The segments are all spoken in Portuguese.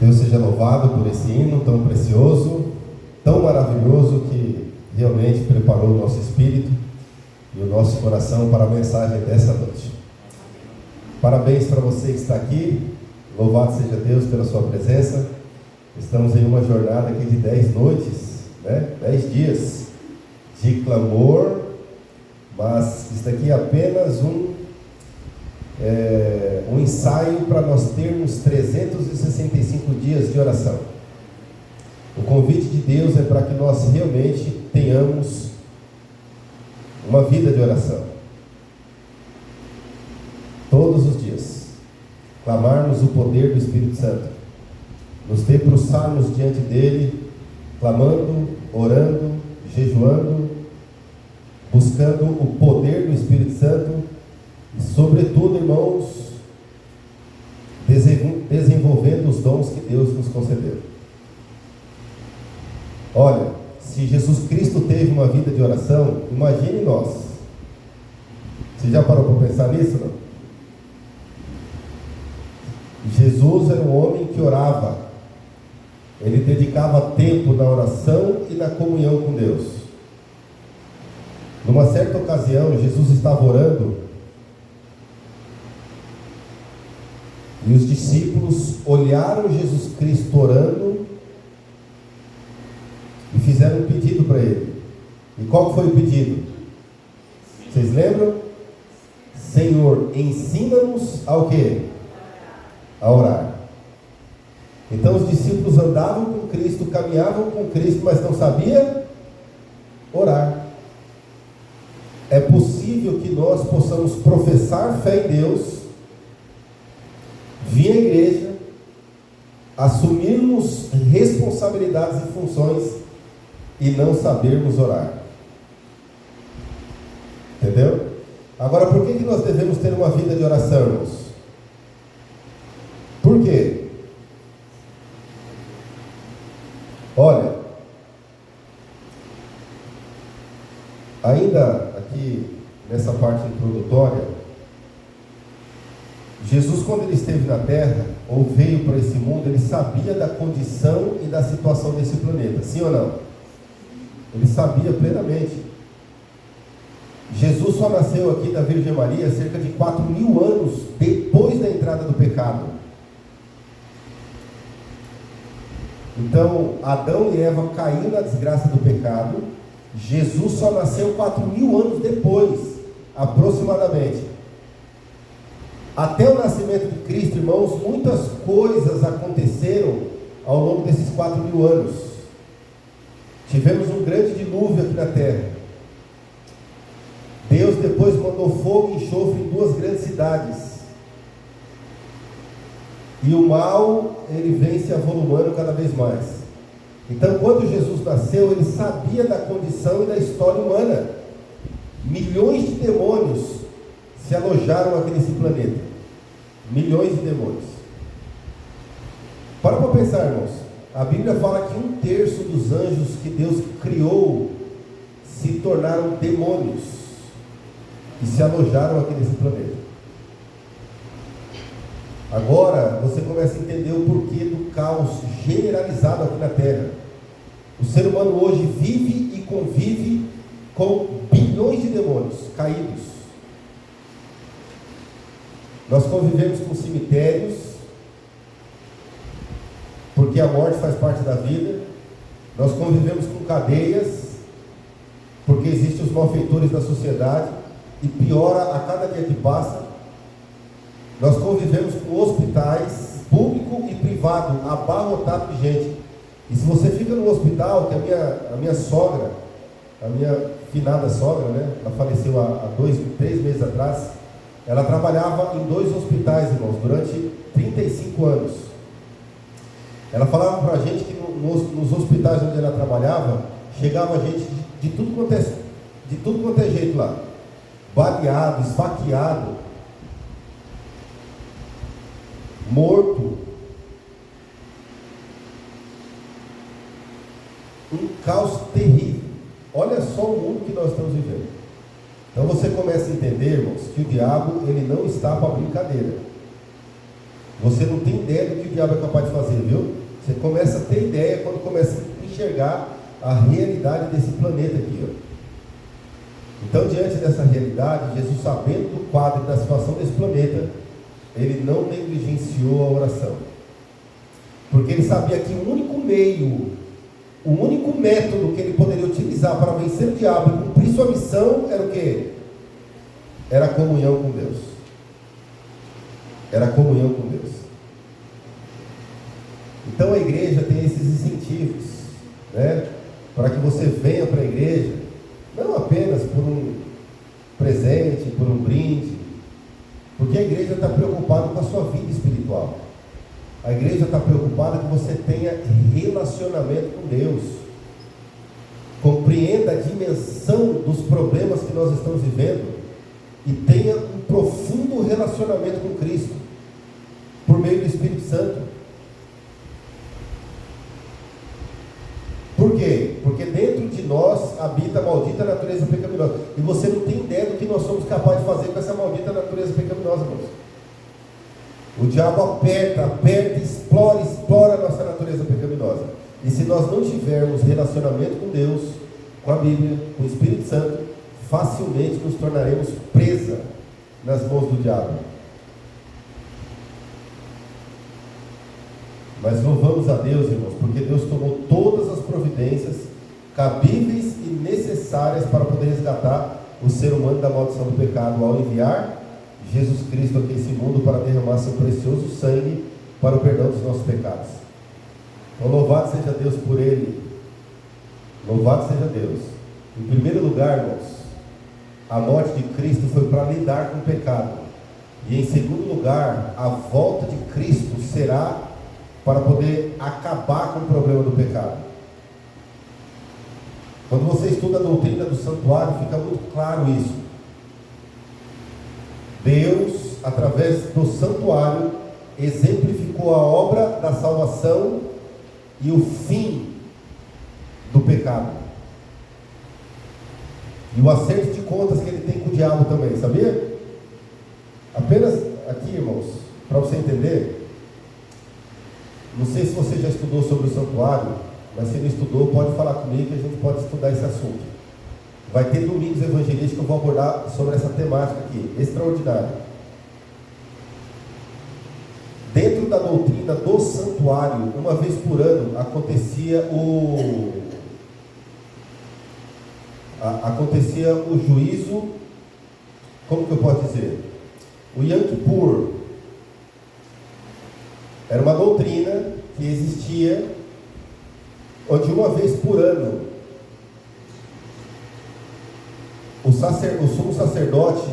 Deus seja louvado por esse hino tão precioso, tão maravilhoso, que realmente preparou o nosso espírito e o nosso coração para a mensagem dessa noite. Parabéns para você que está aqui, louvado seja Deus pela sua presença. Estamos em uma jornada aqui de 10 noites, 10 dias de clamor, mas isso daqui é apenas um ensaio para nós termos 365 dias de oração. O convite de Deus é para que nós realmente tenhamos uma vida de oração. Todos os dias. Clamarmos o poder do Espírito Santo. Nos debruçarmos diante dele, clamando, orando, jejuando, buscando o poder do Espírito Santo e, sobretudo, irmãos, desenvolvendo os dons que Deus nos concedeu. Olha, se Jesus Cristo teve uma vida de oração, imagine nós. Você já parou para pensar nisso, não? Jesus era um homem que orava. Ele dedicava tempo na oração e na comunhão com Deus. Numa certa ocasião, Jesus estava orando e os discípulos olharam Jesus Cristo orando e fizeram um pedido para ele. E qual foi o pedido? Vocês lembram? Senhor, ensina-nos ao quê? A orar. Então os discípulos andavam com Cristo, caminhavam com Cristo, mas não sabiam orar. É possível que nós possamos professar fé em Deus, vir à igreja, assumirmos responsabilidades e funções e não sabermos orar. Entendeu? Agora, por que nós devemos ter uma vida de oração, irmãos? Por quê? Olha, ainda aqui nessa parte introdutória, Jesus, quando ele esteve na terra, ou veio para esse mundo, ele sabia da condição e da situação desse planeta, sim ou não? Ele sabia plenamente. Jesus só nasceu aqui da Virgem Maria cerca de 4.000 anos depois da entrada do pecado. Então, Adão e Eva caíram na desgraça do pecado. Jesus só nasceu 4.000 anos depois, aproximadamente. Até o nascimento de Cristo, irmãos, muitas coisas aconteceram ao longo desses 4.000 anos. Tivemos um grande dilúvio aqui na terra. Deus depois mandou fogo e enxofre em 2 grandes cidades. E o mal, ele vem se avolumando cada vez mais. Então, quando Jesus nasceu, ele sabia da condição e da história humana. Milhões de demônios se alojaram aqui nesse planeta. Milhões de demônios. Para pensar, irmãos. A Bíblia fala que 1/3 dos anjos que Deus criou se tornaram demônios e se alojaram aqui nesse planeta. Agora você começa a entender o porquê do caos generalizado aqui na Terra. O ser humano hoje vive e convive com bilhões de demônios caídos. Nós convivemos com cemitérios, porque a morte faz parte da vida. Nós convivemos com cadeias, porque existem os malfeitores da sociedade, e piora a cada dia que passa. Nós convivemos com hospitais, público e privado, abarrotado de gente. E se você fica no hospital, que a minha sogra, a minha finada sogra, ela faleceu há 3 meses atrás. Ela trabalhava em 2 hospitais, irmãos, durante 35 anos. Ela falava para a gente que nos hospitais onde ela trabalhava, chegava gente de tudo quanto é jeito lá. Baleado, esfaqueado, morto. Um caos terrível. Olha só o mundo que nós estamos vivendo. Então você começa a entender, irmãos, que o diabo, ele não está para brincadeira. Você não tem ideia do que o diabo é capaz de fazer, viu? enxergar a realidade desse planeta aqui, ó. Então, diante dessa realidade, Jesus, sabendo do quadro e da situação desse planeta, ele não negligenciou a oração, porque ele sabia que o único meio, o único método que ele poderia utilizar para vencer o diabo e cumprir sua missão era o quê? Era a comunhão com Deus. Era a comunhão com Deus. Então a igreja tem esses incentivos, né? Para que você venha para a igreja, não apenas por um presente, por um brinde, porque a igreja está preocupada com a sua vida espiritual. A igreja está preocupada que você tenha relacionamento com Deus. Compreenda a dimensão dos problemas que nós estamos vivendo e tenha um profundo relacionamento com Cristo, por meio do Espírito Santo. Por quê? Porque dentro de nós habita a maldita natureza pecaminosa. E você não tem ideia do que nós somos capazes de fazer com essa maldita natureza pecaminosa, irmãos. O diabo aperta, explora a nossa natureza pecaminosa. E se nós não tivermos relacionamento com Deus, com a Bíblia, com o Espírito Santo, facilmente nos tornaremos presa nas mãos do diabo. Mas louvamos a Deus, irmãos, porque Deus tomou todas as providências cabíveis e necessárias para poder resgatar o ser humano da maldição do pecado, ao enviar Jesus Cristo aqui nesse mundo para derramar seu precioso sangue para o perdão dos nossos pecados. Então, louvado seja Deus por Ele. Louvado seja Deus. Em primeiro lugar, irmãos, a morte de Cristo foi para lidar com o pecado. E em segundo lugar, a volta de Cristo será para poder acabar com o problema do pecado. Quando você estuda a doutrina do santuário, fica muito claro isso. Deus, através do santuário, exemplificou a obra da salvação e o fim do pecado. E o acerto de contas que ele tem com o diabo também, sabia? Apenas aqui, irmãos, para você entender, não sei se você já estudou sobre o santuário, mas se não estudou, pode falar comigo que a gente pode estudar esse assunto. Vai ter domingos evangelísticos que eu vou abordar sobre essa temática aqui, extraordinária. Dentro da doutrina do santuário, uma vez por ano, acontecia o juízo, como que eu posso dizer? O Yom Kippur. Era uma doutrina que existia, onde uma vez por ano, o sumo sacerdote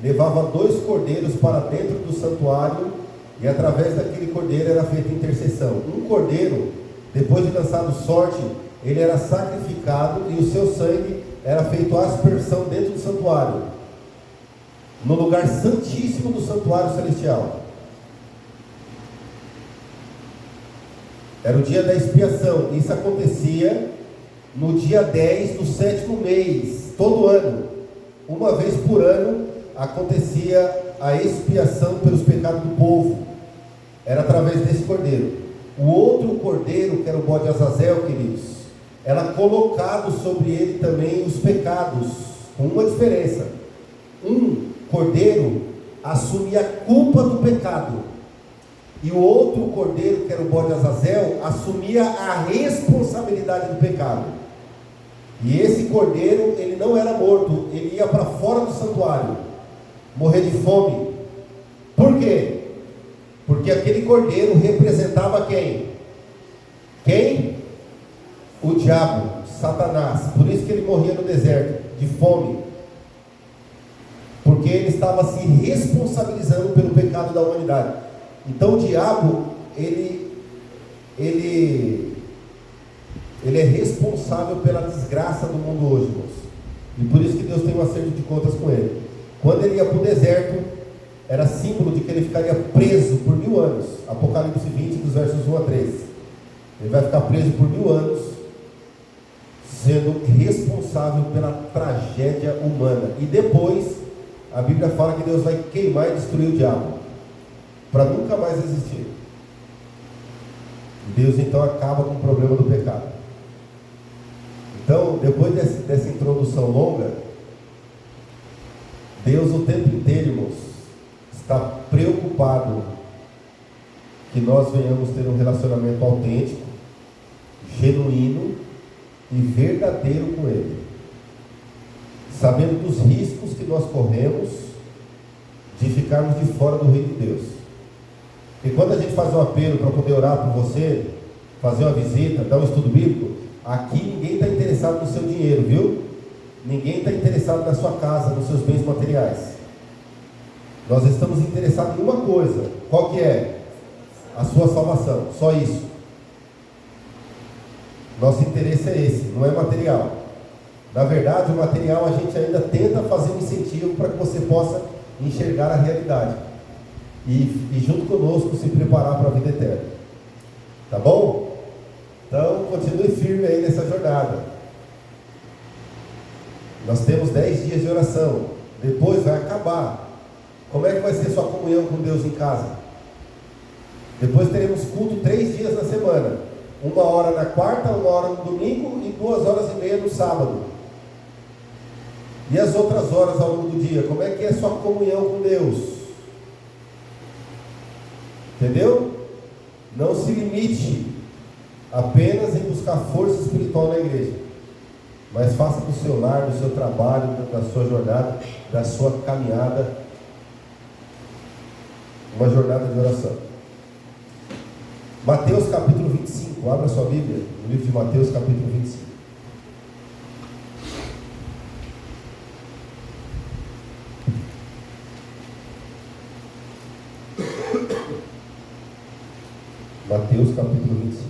levava 2 cordeiros para dentro do santuário, e através daquele cordeiro era feita intercessão. Um cordeiro, depois de lançado sorte, ele era sacrificado e o seu sangue era feito aspersão dentro do santuário, no lugar santíssimo do santuário celestial. Era o dia da expiação. Isso acontecia no dia 10 do 7º mês, todo ano. Uma vez por ano acontecia a expiação pelos pecados do povo. Era através desse cordeiro. O outro cordeiro, que era o bode Azazel, queridos, era colocado sobre ele também os pecados, com uma diferença. Um cordeiro assumia a culpa do pecado, e o outro cordeiro, que era o bode Azazel, assumia a responsabilidade do pecado. E esse cordeiro, ele não era morto, ele ia para fora do santuário, morrer de fome. Por quê? Porque aquele cordeiro representava quem? Quem? O diabo, Satanás. Por isso que ele morria no deserto, de fome, porque ele estava se responsabilizando pelo pecado da humanidade. Então o diabo, ele é responsável pela desgraça do mundo hoje, irmãos. E por isso que Deus tem um acerto de contas com ele. Quando ele ia para o deserto, era símbolo de que ele ficaria preso por 1000 anos. Apocalipse 20, dos versos 1 a 3. Ele vai ficar preso por 1000 anos, sendo responsável pela tragédia humana. E depois, a Bíblia fala que Deus vai queimar e destruir o diabo, para nunca mais existir. Deus então acaba com o problema do pecado. Então, depois dessa introdução longa, Deus o tempo inteiro, irmãos, está preocupado que nós venhamos ter um relacionamento autêntico, genuíno e verdadeiro com Ele, sabendo dos riscos que nós corremos de ficarmos de fora do reino de Deus. E quando a gente faz um apelo para poder orar por você, fazer uma visita, dar um estudo bíblico, aqui ninguém está interessado no seu dinheiro, viu? Ninguém está interessado na sua casa, nos seus bens materiais. Nós estamos interessados em uma coisa. Qual que é? A sua salvação, só isso. Nosso interesse é esse, não é material. Na verdade, o material a gente ainda tenta fazer um incentivo para que você possa enxergar a realidade e junto conosco se preparar para a vida eterna. Tá bom? Então, continue firme aí nessa jornada. Nós temos 10 dias de oração. Depois vai acabar. Como é que vai ser sua comunhão com Deus em casa? Depois teremos culto 3 dias na semana. 1 hora na quarta, 1 hora no domingo e 2h30 no sábado. E as outras horas ao longo do dia? Como é que é sua comunhão com Deus? Entendeu? Não se limite apenas em buscar força espiritual na igreja, mas faça do seu lar, do seu trabalho, da sua jornada, da sua caminhada, uma jornada de oração. Mateus capítulo 25, abra sua Bíblia, no livro de Mateus capítulo 25. Mateus capítulo 25.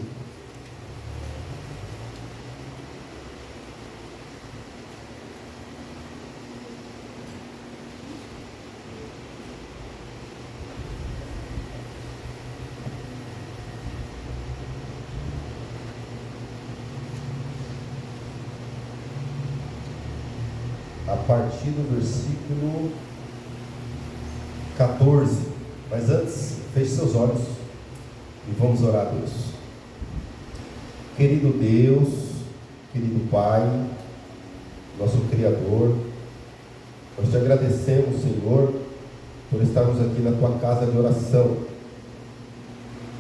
A partir do versículo 14. Mas antes, feche seus olhos e vamos orar a Deus. Querido Deus, querido Pai, nosso Criador, nós te agradecemos, Senhor, por estarmos aqui na tua casa de oração.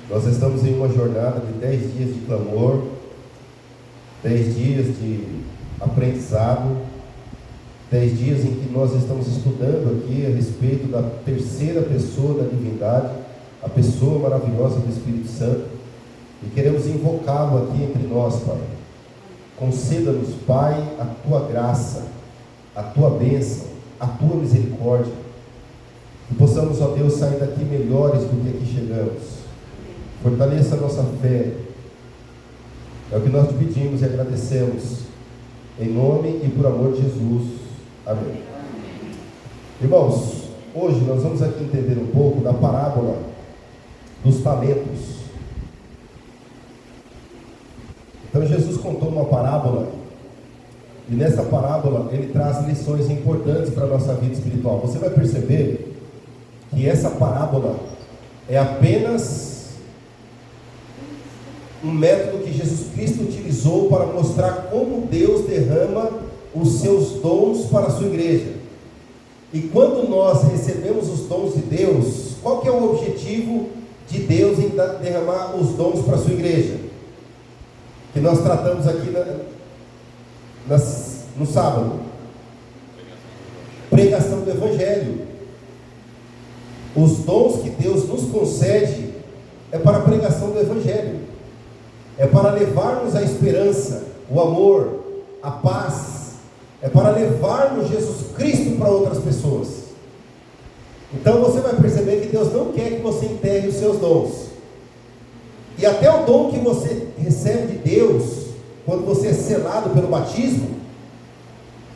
Nós estamos em uma jornada de 10 dias de clamor, 10 dias de aprendizado, 10 dias em que nós estamos estudando aqui a respeito da terceira pessoa da divindade, a pessoa maravilhosa do Espírito Santo, e queremos invocá-lo aqui entre nós, Pai. Conceda-nos, Pai, a tua graça, a tua bênção, a tua misericórdia, que possamos, ó Deus, sair daqui melhores do que aqui chegamos. Fortaleça a nossa fé, é o que nós te pedimos e agradecemos, em nome e por amor de Jesus. Amém. Irmãos, hoje nós vamos aqui entender um pouco da parábola dos talentos. Então Jesus contou uma parábola, e nessa parábola ele traz lições importantes para a nossa vida espiritual. Você vai perceber que essa parábola é apenas um método que Jesus Cristo utilizou para mostrar como Deus derrama os seus dons para a sua igreja. E quando nós recebemos os dons de Deus, qual que é o objetivo de Deus em derramar os dons para a sua igreja? Que nós tratamos aqui no sábado. Pregação do Evangelho. Os dons que Deus nos concede é para a pregação do Evangelho. É para levarmos a esperança, o amor, a paz. É para levarmos Jesus Cristo para outras pessoas. Então você vai perceber que Deus não quer que você enterre os seus dons. E até o dom que você recebe de Deus, quando você é selado pelo batismo,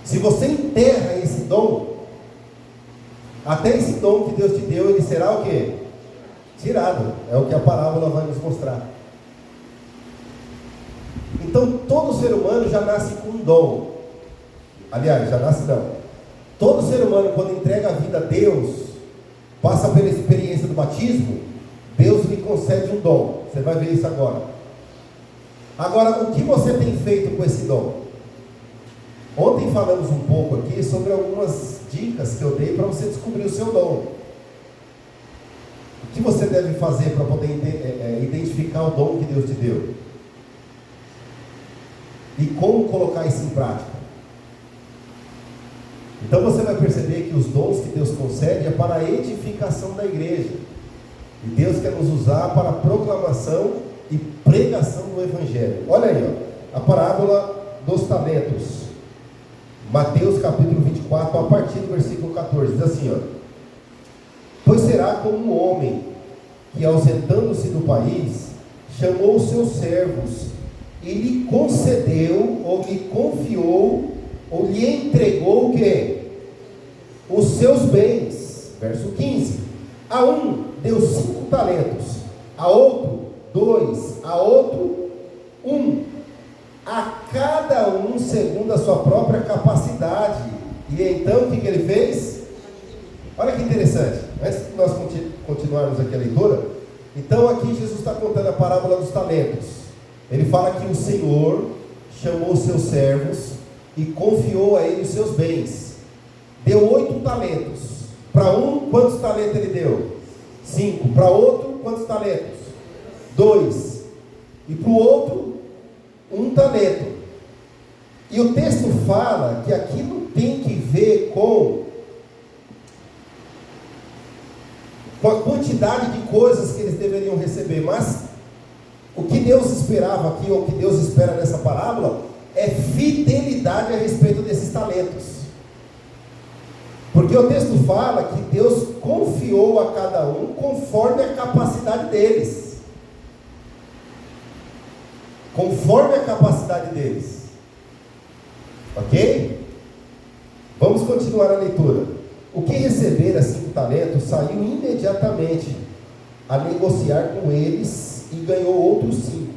se você enterra esse dom, até esse dom que Deus te deu, ele será o quê? Tirado. É o que a parábola vai nos mostrar. Então todo ser humano já nasce com um dom. Aliás, já nasce não. Todo ser humano, quando entrega a vida a Deus, passa pela experiência do batismo, Deus lhe concede um dom. Você vai ver isso agora. Agora, o que você tem feito com esse dom? Ontem falamos um pouco aqui sobre algumas dicas que eu dei para você descobrir o seu dom. O que você deve fazer para poder identificar o dom que Deus te deu? E como colocar isso em prática? Então você vai perceber que os dons que Deus concede é para a edificação da igreja. E Deus quer nos usar para a proclamação e pregação do Evangelho. Olha aí, ó, a parábola dos talentos. Mateus capítulo 24, a partir do versículo 14, diz assim, ó: pois será como um homem que, ausentando-se do país, chamou os seus servos e lhe concedeu, ou lhe confiou, ou lhe entregou o quê? Os seus bens. Verso 15: a um deu 5 talentos, a outro 2, a outro 1, a cada um segundo a sua própria capacidade. E então o que ele fez? Olha que interessante. Antes de nós continuarmos aqui a leitura, então aqui Jesus está contando a parábola dos talentos. Ele fala que o Senhor chamou os seus servos e confiou a eles os seus bens. Deu 8 talentos. Para um, quantos talentos ele deu? 5. Para outro, quantos talentos? 2. E para o outro, 1 talento. E o texto fala que aquilo tem que ver com a quantidade de coisas que eles deveriam receber. Mas o que Deus esperava aqui, ou o que Deus espera nessa parábola, é fidelidade a respeito desses talentos. Porque o texto fala que Deus confiou a cada um conforme a capacidade deles. Conforme a capacidade deles. Ok? Vamos continuar a leitura. O que recebera 5 talentos saiu imediatamente a negociar com eles e ganhou outros 5.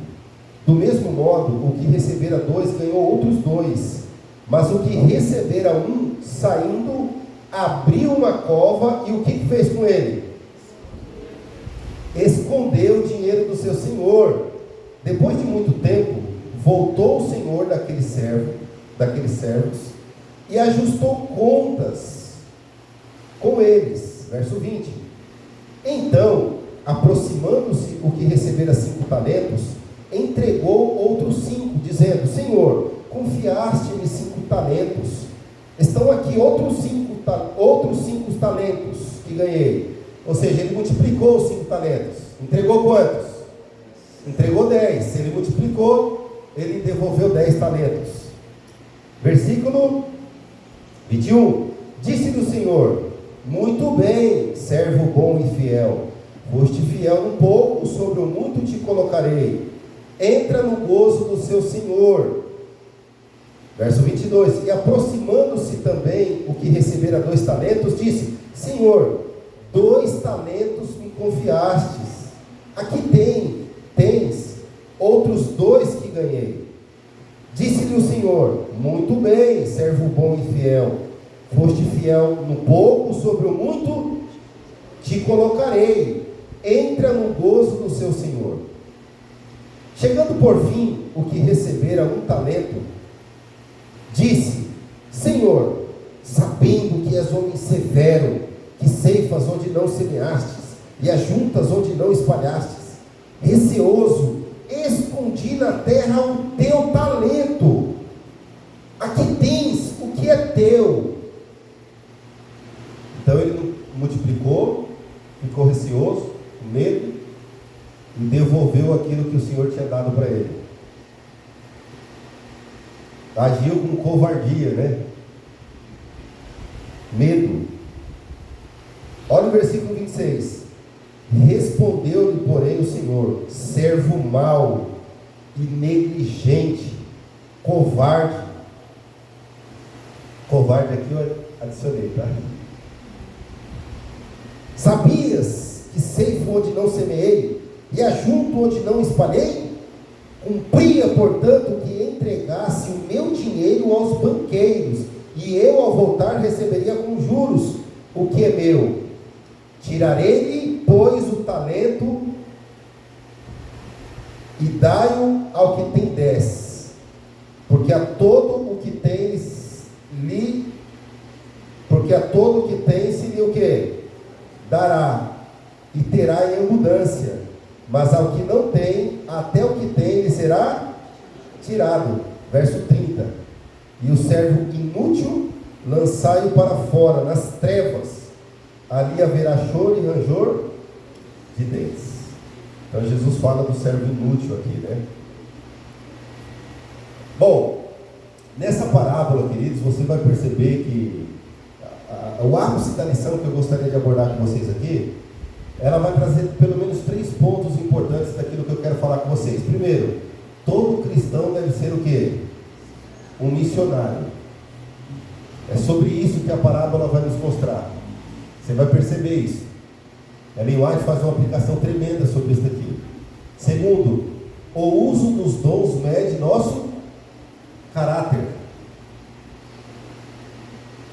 Do mesmo modo, o que recebera 2 ganhou outros 2. Mas o que recebera 1, saindo, abriu uma cova, e o que fez com ele? Escondeu o dinheiro do seu senhor. Depois de muito tempo, voltou o senhor daqueles servos e ajustou contas com eles. Verso 20: então, aproximando-se o que recebera 5 talentos, entregou outros 5, dizendo: Senhor, confiaste-me 5 talentos, estão aqui outros 5 talentos que ganhei. Ou seja, ele multiplicou os 5 talentos. Entregou quantos? Entregou 10. Se ele multiplicou, ele devolveu 10 talentos. Versículo 21: disse-lhe o Senhor: muito bem, servo bom e fiel, foste fiel no pouco, sobre o muito te colocarei, entra no gozo do seu Senhor. Verso 22: e aproximando-se também o que recebera 2 talentos, disse: Senhor, 2 talentos me confiastes, aqui tens outros 2 que ganhei. Disse-lhe o Senhor: muito bem, servo bom e fiel, foste fiel no pouco, sobre o muito te colocarei, entra no gozo do seu Senhor. Chegando por fim o que recebera 1 talento, disse: Senhor, sabendo que és homem severo, que ceifas onde não semeastes e ajuntas onde não espalhastes, receoso, escondi na terra o teu talento. Aqui tens o que é teu. Então ele multiplicou, ficou receoso, com medo, e devolveu aquilo que o Senhor tinha dado para ele. Agiu com covardia, né? Medo. Olha o versículo 26. Respondeu-lhe, porém, o Senhor: servo mau e negligente, covarde. Covarde aqui eu adicionei, tá? Sabias que ceifo onde não semeei e ajunto onde não espalhei? Cumpria, portanto, que entregasse o meu dinheiro aos banqueiros, e eu, ao voltar, receberia com juros o que é meu. Tirarei-lhe, pois, o talento e dai-o ao que tem 10, porque a todo o que tem porque a todo que tem se lhe o quê? Dará, e terá em abundância, mas ao que não tem, até o que tem lhe será tirado. Verso 30. E o servo inútil lançai-o para fora, nas trevas, ali haverá choro e ranger de dentes. Então Jesus fala do servo inútil aqui, né? Bom, nessa parábola, queridos, você vai perceber que o ápice da lição que eu gostaria de abordar com vocês aqui, ela vai trazer pelo menos 3 pontos importantes daquilo que eu quero falar com vocês. Primeiro, todo cristão deve ser o quê? Um missionário. É sobre isso que a parábola vai nos mostrar. Você vai perceber isso. Ellen White faz uma aplicação tremenda sobre isso daqui. Segundo, o uso dos dons mede nosso caráter.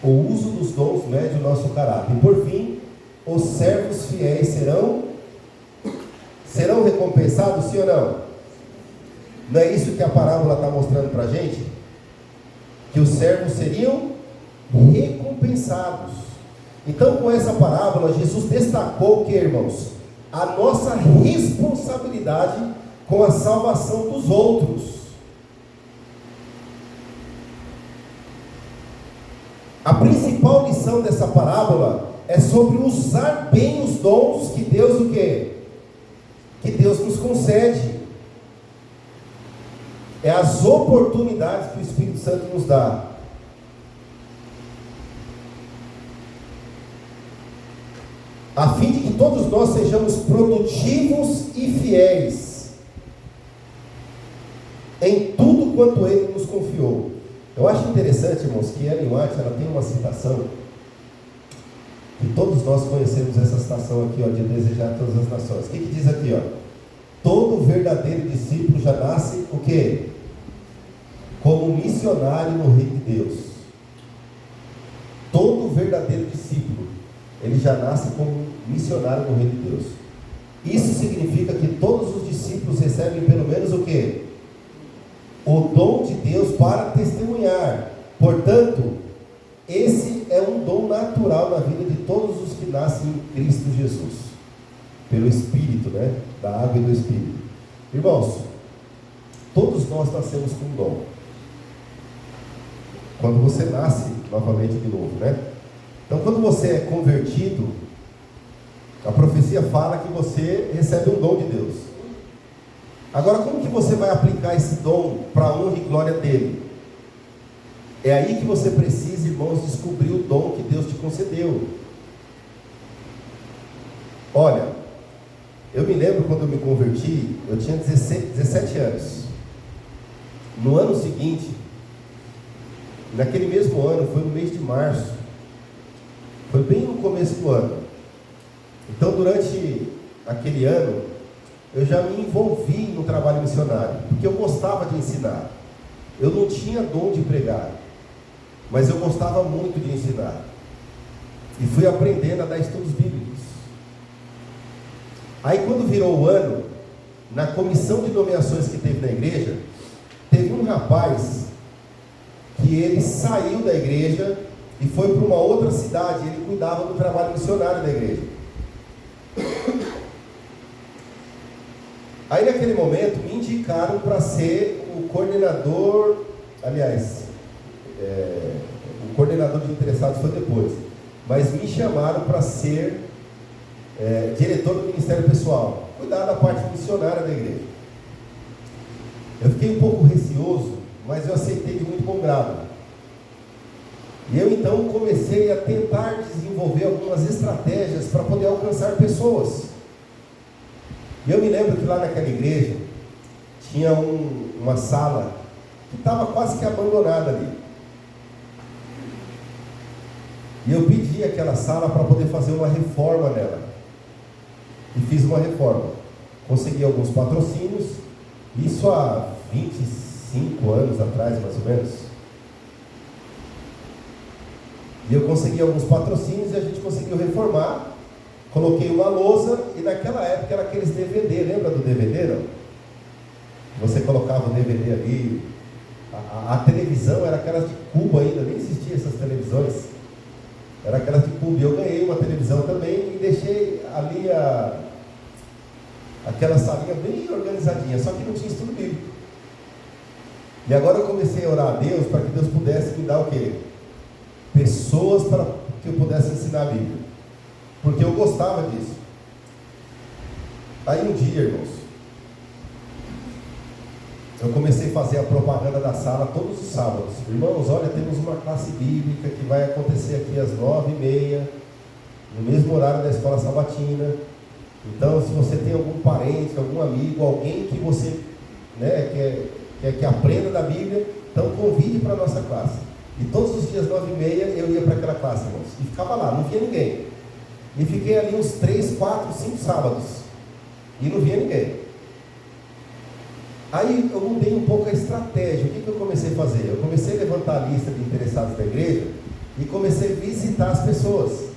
O uso dos dons mede o nosso caráter. E por fim, os servos fiéis serão recompensados, sim ou não? Não é isso que a parábola está mostrando para a gente? Que os servos seriam recompensados. Então, com essa parábola, Jesus destacou que, irmãos, a nossa responsabilidade com a salvação dos outros. A principal lição dessa parábola é sobre usar bem os dons que Deus o quê? Que Deus nos concede. É as oportunidades que o Espírito Santo nos dá. A fim de que todos nós sejamos produtivos e fiéis em tudo quanto Ele nos confiou. Eu acho interessante, irmãos, que Ellen White, ela tem uma citação, que todos nós conhecemos essa citação aqui, ó, de desejar todas as nações. O que diz aqui, ó? Todo verdadeiro discípulo já nasce o quê? Como missionário no reino de Deus. Todo verdadeiro discípulo, ele já nasce como missionário no reino de Deus. Isso significa que todos os discípulos recebem pelo menos o quê? O dom de Deus para testemunhar. Portanto, esse é um dom natural na vida de todos os que nascem em Cristo Jesus, pelo Espírito, né? Da água e do Espírito. Irmãos, todos nós nascemos com um dom. Quando você nasce novamente de novo, né? Então, quando você é convertido, a profecia fala que você recebe um dom de Deus. Agora, como que você vai aplicar esse dom para a honra e glória dele? É aí que você precisa, irmãos, descobrir o dom que Deus te concedeu. Olha, eu me lembro quando eu me converti, eu tinha 17 anos. No ano seguinte, naquele mesmo ano, foi no mês de março, foi bem no começo do ano. Então, durante aquele ano, eu já me envolvi no trabalho missionário, porque eu gostava de ensinar. Eu não tinha dom de pregar, mas eu gostava muito de ensinar. E fui aprendendo a dar estudos bíblicos. Aí, quando virou o ano, na comissão de nomeações que teve na igreja, teve um rapaz que ele saiu da igreja e foi para uma outra cidade. Ele cuidava do trabalho missionário da igreja. Aí, naquele momento, me indicaram para ser o coordenador, aliás, o coordenador de interessados foi depois, mas me chamaram para ser diretor do Ministério Pessoal, cuidar da parte missionária da igreja. Eu fiquei um pouco receoso, mas eu aceitei de muito bom grado. E eu então comecei a tentar desenvolver algumas estratégias para poder alcançar pessoas. E eu me lembro que lá naquela igreja tinha uma sala que estava quase que abandonada ali. E eu pedi aquela sala para poder fazer uma reforma nela. E fiz uma reforma. Consegui alguns patrocínios, isso há 25 anos atrás, mais ou menos. E eu consegui alguns patrocínios e a gente conseguiu reformar. Coloquei uma lousa e naquela época era aqueles DVD, lembra do DVD, não? Você colocava o DVD ali A televisão era aquelas de cubo ainda, nem existiam essas televisões. Era aquelas de cubo. E eu ganhei uma televisão também e deixei ali aquela salinha bem organizadinha, só que não tinha estudo bíblico. E agora eu comecei a orar a Deus para que Deus pudesse me dar o quê? Pessoas para que eu pudesse ensinar a Bíblia. Porque eu gostava disso. Aí um dia, irmãos, eu comecei a fazer a propaganda da sala todos os sábados. Irmãos, olha, temos uma classe bíblica que vai acontecer aqui às 9h30, no mesmo horário da escola sabatina. Então, se você tem algum parente, algum amigo, alguém que você quer que aprenda da Bíblia, então convide para a nossa classe. E todos os dias, 9h30, eu ia para aquela classe, irmãos. E ficava lá, não via ninguém. E fiquei ali uns 3, 4, 5 sábados. E não via ninguém. Aí eu mudei um pouco a estratégia. O que eu comecei a fazer? Eu comecei a levantar a lista de interessados da igreja e comecei a visitar as pessoas.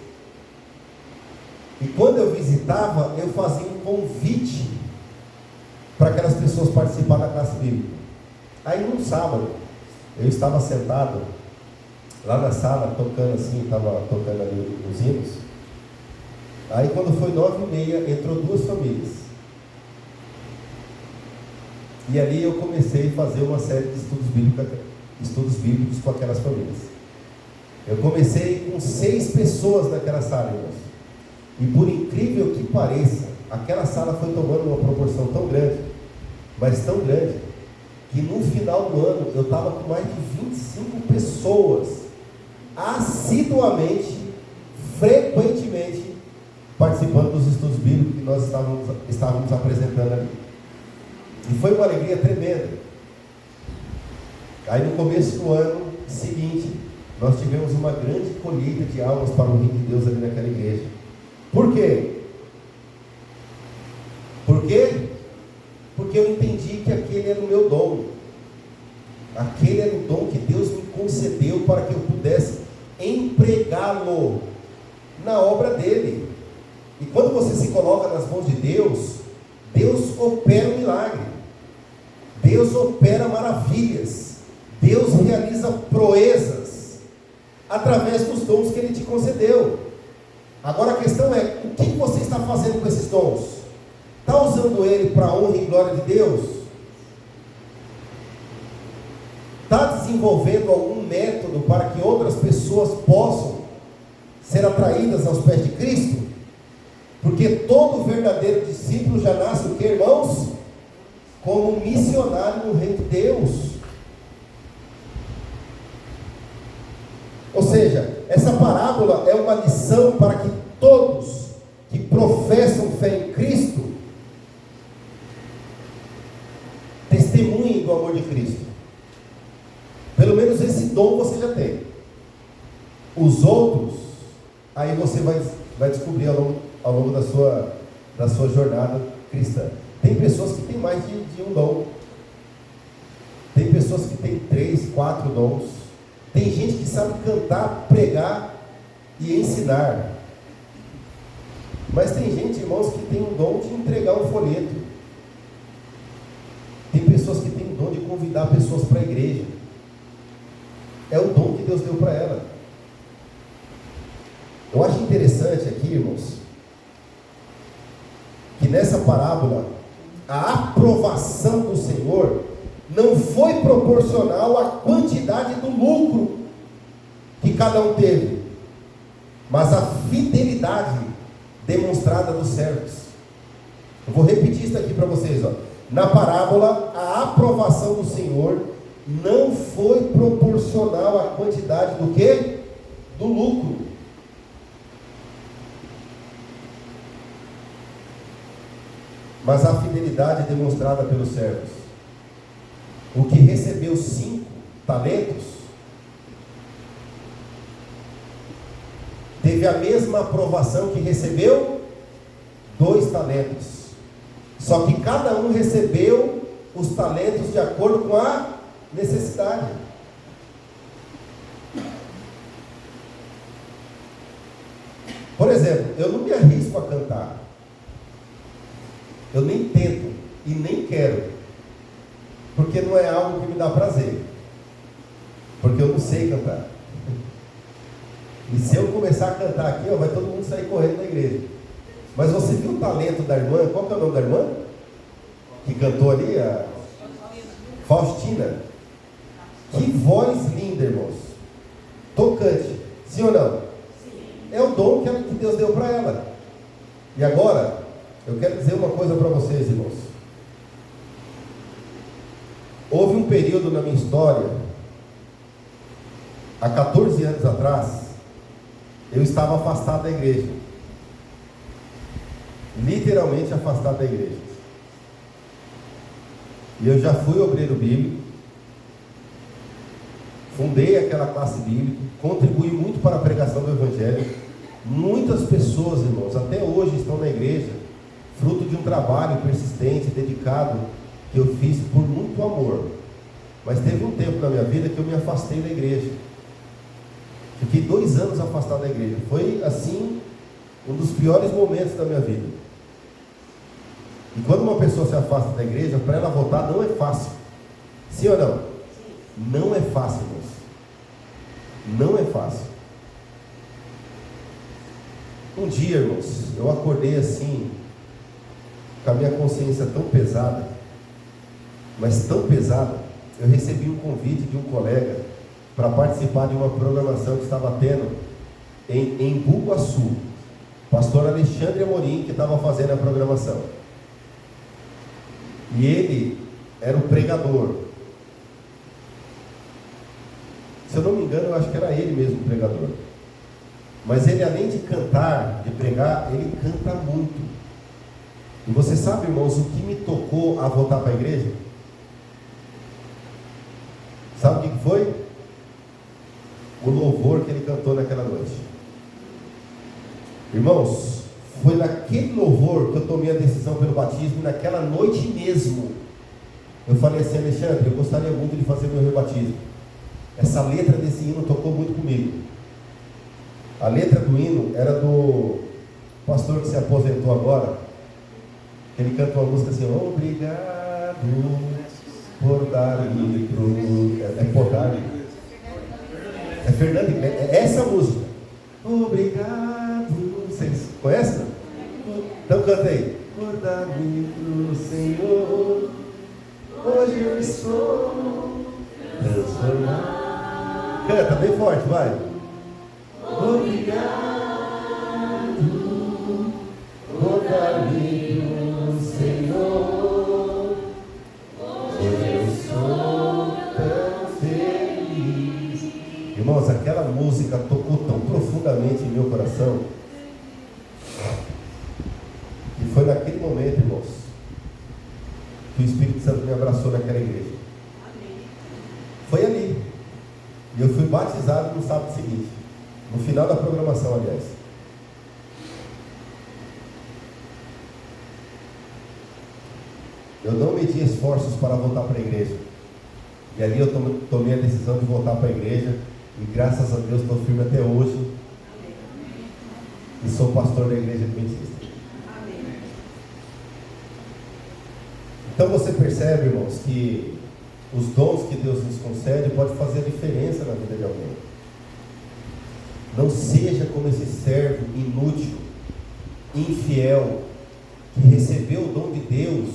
E quando eu visitava, eu fazia um convite para aquelas pessoas participarem da classe bíblica. Aí num sábado, eu estava sentado lá na sala, tocando assim, estava tocando ali os hinos. Aí quando foi 9h30, entrou 2 famílias. E ali eu comecei a fazer uma série de estudos bíblicos com aquelas famílias. Eu comecei com 6 pessoas naquela sala, irmãos. E por incrível que pareça, aquela sala foi tomando uma proporção tão grande, mas tão grande, que no final do ano eu estava com mais de 25 pessoas assiduamente, frequentemente, participando dos estudos bíblicos que nós estávamos apresentando ali. E foi uma alegria tremenda. Aí no começo do ano seguinte, nós tivemos uma grande colheita de almas para o reino de Deus ali naquela igreja. Por quê? Por quê? Porque eu entendi que aquele era o meu dom. Aquele era o dom que Deus me concedeu para que eu pudesse empregá-lo na obra dele. E quando você se coloca nas mãos de Deus, Deus opera um milagre. Deus opera maravilhas. Deus realiza proezas através dos dons que Ele te concedeu. Agora a questão é, o que você está fazendo com esses dons? Está usando ele para a honra e glória de Deus? Está desenvolvendo algum método para que outras pessoas possam ser atraídas aos pés de Cristo? Porque todo verdadeiro discípulo já nasce o que, irmãos? Como missionário no reino de Deus. Ou seja, essa parábola é uma lição para que todos que professam fé em Cristo testemunhem do amor de Cristo. Pelo menos esse dom você já tem. Os outros, aí você vai descobrir ao longo da sua jornada cristã. Tem pessoas que têm mais de um dom. Tem pessoas que têm 3, 4 dons. Tem gente que sabe cantar, pregar e ensinar. Mas tem gente, irmãos, que tem o dom de entregar um folheto. Tem pessoas que têm o dom de convidar pessoas para a igreja. É o dom que Deus deu para ela. Eu acho interessante aqui, irmãos, que nessa parábola, a aprovação do Senhor não foi proporcional à quantidade do lucro que cada um teve, mas à fidelidade demonstrada dos servos. Eu vou repetir isso aqui para vocês, ó. Na parábola, a aprovação do Senhor não foi proporcional à quantidade do quê? Do lucro. Mas a fidelidade demonstrada pelos servos. O que recebeu 5 talentos teve a mesma aprovação que recebeu 2 talentos. Só que cada um recebeu os talentos de acordo com a necessidade. Por exemplo, eu não me arrisco a cantar. Eu nem tento e nem quero, porque não é algo que me dá prazer. porque eu não sei cantar. E se eu começar a cantar aqui, vai todo mundo sair correndo da igreja. Mas você viu o talento da irmã? Qual que é o nome da irmã? Que cantou ali? A Faustina. Que voz linda, irmãos. Tocante. Sim ou não? É o dom que Deus deu para ela. E agora, eu quero dizer uma coisa para vocês, irmãos. Houve um período na minha história, há 14 anos atrás, eu estava afastado da igreja. Literalmente afastado da igreja. E eu já fui obreiro bíblico, fundei aquela classe bíblica, contribuí muito para a pregação do Evangelho. Muitas pessoas, irmãos, até hoje estão na igreja, fruto de um trabalho persistente, dedicado, que eu fiz por muito amor. Mas teve um tempo na minha vida que eu me afastei da igreja. Fiquei 2 anos afastado da igreja. Foi assim, um dos piores momentos da minha vida. E quando uma pessoa se afasta da igreja, para ela voltar não é fácil. Sim ou não? Não é fácil, irmãos. Não é fácil. Um dia, irmãos, eu acordei assim, com a minha consciência tão pesada, mas tão pesada, eu recebi um convite de um colega para participar de uma programação que estava tendo em Bugaçu. Pastor Alexandre Amorim que estava fazendo a programação. E ele era o pregador. Se eu não me engano, eu acho que era ele mesmo o pregador. Mas ele, além de cantar, de pregar, ele canta muito. E você sabe, irmãos, o que me tocou a voltar para a igreja? Sabe o que foi? O louvor que ele cantou naquela noite. Irmãos, foi naquele louvor que eu tomei a decisão pelo batismo, e naquela noite mesmo, eu falei assim: Alexandre, eu gostaria muito de fazer meu rebatismo. Essa letra desse hino tocou muito comigo. A letra do hino era do pastor que se aposentou agora. Ele canta uma música assim: obrigado por dar-me por dar-me. É Fernando, é essa música. Obrigado. Vocês conhecem? Então canta aí. Por dar-me pro Senhor, hoje eu estou transformado. Canta bem forte, vai. Obrigado por dar-me pro Senhor, hoje eu sou tão feliz. Irmãos, aquela música tocou tão profundamente em meu coração, e foi naquele momento, irmãos, que o Espírito Santo me abraçou naquela igreja. Foi ali. E eu fui batizado no sábado seguinte, no final da programação, aliás. Eu não medi esforços para voltar para a igreja. E ali eu tomei a decisão de voltar para a igreja. E graças a Deus estou firme até hoje. E sou pastor da igreja adventista. Então você percebe, irmãos, que os dons que Deus nos concede podem fazer a diferença na vida de alguém. Não seja como esse servo inútil, infiel, que recebeu o dom de Deus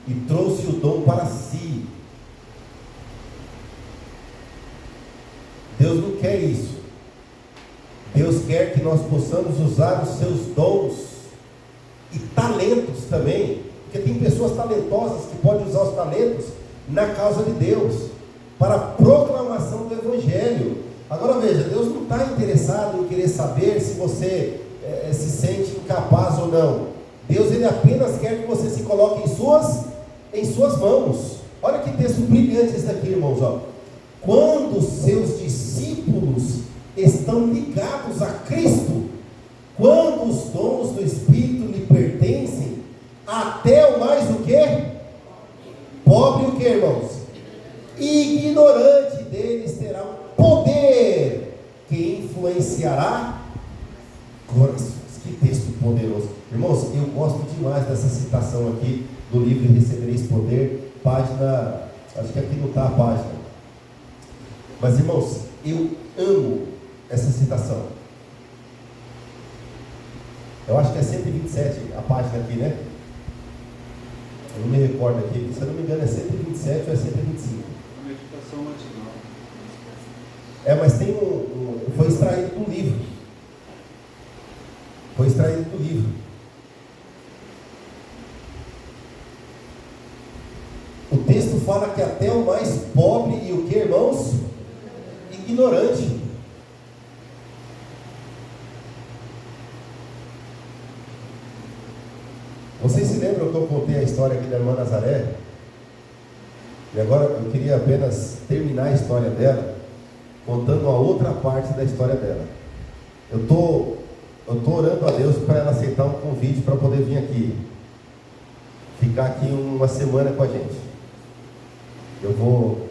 e trouxe o dom para si. Deus não quer isso. Deus quer que nós possamos usar os seus dons e talentos também, porque tem pessoas talentosas que podem usar os talentos na causa de Deus, para a proclamação do Evangelho. Agora veja, Deus não está interessado em querer saber se você se sente incapaz ou não. Deus, Ele apenas quer que você se coloque em suas mãos. Olha que texto brilhante esse daqui, irmãos. Ó. Quando seus discípulos estão ligados a Cristo, quando os dons do Espírito lhe pertencem, até o mais o quê? Pobre o que, irmãos? Ignorante deles terá um poder que influenciará corações. Que texto poderoso. Irmãos, eu gosto demais dessa citação aqui do livro Recebereis Poder, página, acho que aqui não está a página. Mas, irmãos, eu amo essa citação. Eu acho que é 127 a página aqui, né? Eu não me recordo aqui, se eu não me engano é 127 ou é 125. A meditação matinal. Mas tem foi extraído do livro. Foi extraído do livro. O texto fala que até o mais pobre e o que, irmãos? Ignorante. Vocês se lembram que eu contei a história aqui da irmã Nazaré? E agora eu queria apenas terminar a história dela, contando a outra parte da história dela. Eu tô orando a Deus para ela aceitar um convite para poder vir aqui, ficar aqui uma semana com a gente. Eu vou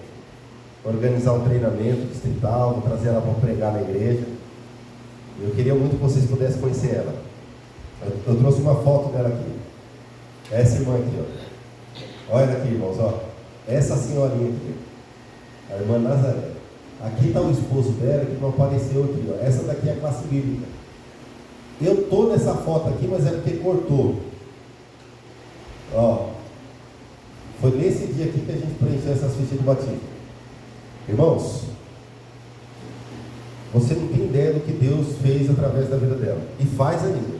organizar um treinamento distrital, vou trazer ela para pregar na igreja. Eu queria muito que vocês pudessem conhecer ela. Eu trouxe uma foto dela aqui. Essa irmã aqui, ó. Olha aqui, irmãos, ó. Essa senhorinha aqui, a irmã Nazaré. Aqui está o esposo dela que não apareceu aqui, ó. Essa daqui é a classe bíblica. Eu estou nessa foto aqui, mas é porque cortou. Ó. Foi nesse dia aqui que a gente preencheu essas fichas de batismo. Irmãos, você não tem ideia do que Deus fez através da vida dela. E faz ainda.